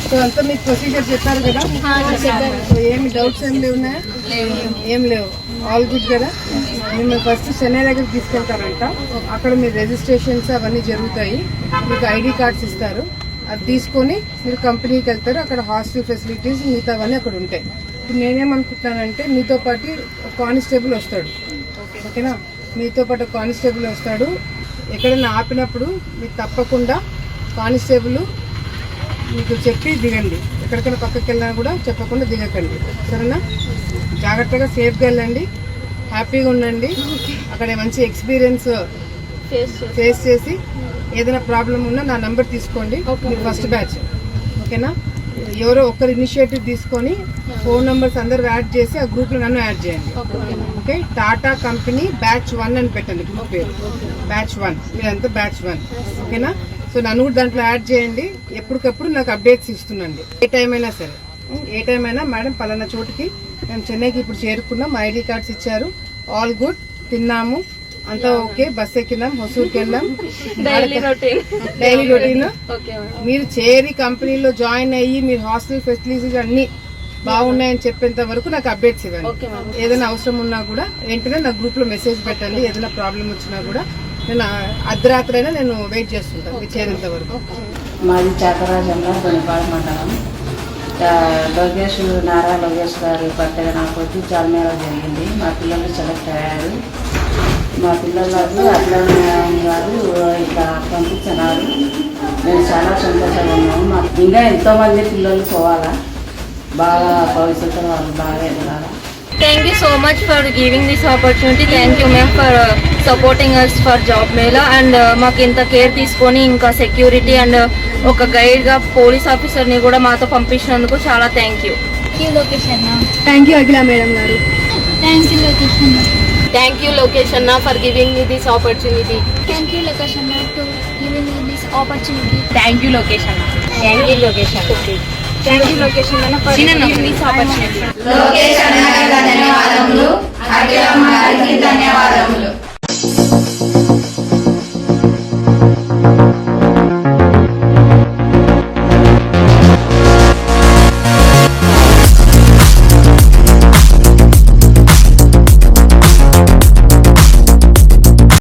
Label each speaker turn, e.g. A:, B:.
A: So అంతా మీకు procedure చెప్పారు కదా. సో ఏమి డౌట్స్ ఏం లేవున్నాయా? ఏం లేవు, ఆల్ గుడ్ కదా. మిమ్మల్ని ఫస్ట్ చెన్నై దగ్గరికి తీసుకెళ్తారంట. అక్కడ మీ రిజిస్ట్రేషన్స్ అవన్నీ జరుగుతాయి. మీకు ఐడి కార్డ్స్ ఇస్తారు, అది తీసుకొని మీరు కంపెనీకి వెళ్తారు. అక్కడ హాస్టల్ ఫెసిలిటీస్ మిగతా అవన్నీ అక్కడ ఉంటాయి. ఇప్పుడు నేనేమనుకుంటున్నానంటే మీతో పాటు కానిస్టేబుల్ వస్తాడు, ఓకేనా? మీతో పాటు కానిస్టేబుల్ వస్తాడు. ఎక్కడైనా ఆపినప్పుడు మీకు తప్పకుండా కానిస్టేబుల్ మీకు చెప్పి దిగండి. ఎక్కడికైనా పక్కకి వెళ్ళినా కూడా చెప్పకుండా దిగకండి, సరేనా? జాగ్రత్తగా సేఫ్గా వెళ్ళండి, హ్యాపీగా ఉండండి. అక్కడ మంచి ఎక్స్పీరియన్స్ ఫేస్ చేసి ఏదైనా ప్రాబ్లం ఉన్నా నా నెంబర్ తీసుకోండి. మీరు ఫస్ట్ బ్యాచ్, ఓకేనా? ఎవరో ఒకరు ఇనిషియేటివ్ తీసుకొని ఫోన్ నెంబర్స్ అందరు యాడ్ చేసి ఆ గ్రూప్లో నన్ను యాడ్ చేయండి, ఓకే? టాటా కంపెనీ బ్యాచ్ 1 అని పెట్టండి గ్రూప్ పేరు, బ్యాచ్ 1. మీరంతా బ్యాచ్ 1, ఓకేనా? సో నన్ను కూడా దాంట్లో యాడ్ చేయండి. ఎప్పటికప్పుడు నాకు అప్డేట్స్ ఇస్తుండండి. ఏ టైం అయినా సరే, ఏ టైం అయినా మేడం పలానా చోటుకి మేము చెన్నైకి ఇప్పుడు చేరుకున్నాం, ఐడి కార్డ్స్ ఇచ్చారు, ఆల్ గుడ్, తిన్నాము, అంతా ఓకే, బస్ ఎక్కినాం, హొసూరుకి వెళ్ళాం, డైలీ రొటీన్. మీరు చేరి కంపెనీలో జాయిన్ అయ్యి మీరు హాస్టల్ ఫెసిలిటీస్ అన్ని బాగున్నాయని చెప్పేంత వరకు నాకు అప్డేట్స్ ఇవ్వండి. ఏదైనా అవసరం ఉన్నా కూడా వెంటనే నా గ్రూప్ లో మెసేజ్ పెట్టండి. ఏదైనా ప్రాబ్లం వచ్చినా కూడా నేను అర్ధరాత్రి అయినా నేను వెయిట్ చేస్తుంటాను మీరు చేరేంత వరకు.
B: మాది చాకరాజంలో దొనిపాడు మండలం. నారా లోకేష్ గారి బర్త్డే నాకు వచ్చి చార్మేర జరిగింది. మా పిల్లలు సెలెక్ట్ అయ్యారు. మా పిల్లలకు అట్లనే గారు ఇట్లా పంపించినారు. మేము చాలా సంతోషంగా ఉన్నాము. మాకు ఇంకా ఎంతోమంది పిల్లలు పోవాలా, బాగా భవిష్యత్తులో వాళ్ళు బాగా ఎదగాల.
C: Thank you so much for giving this opportunity. Thank you ma'am for supporting us for job mela and మాకు ఇంత కేర్ తీసుకొని ఇంకా సెక్యూరిటీ అండ్ ఒక గైడ్ గా పోలీస్ ఆఫీసర్ ని కూడా మాతో పంపించినందుకు చాలా thank you.
A: Thank you Akhila madam గారు.
C: థ్యాంక్ యూ లోకేష్ అన్న for giving me this opportunity.
D: Thank you, Lokesh Anna, to giving me this opportunity.
C: Thank you Lokesh అన్న. థ్యాంక్ యూ లోకేష్ అన్న. థ్యాంక్ యూ లోకేష్ అన్న ఫర్ గివింగ్ దిస్ ఆపర్చునిటీ.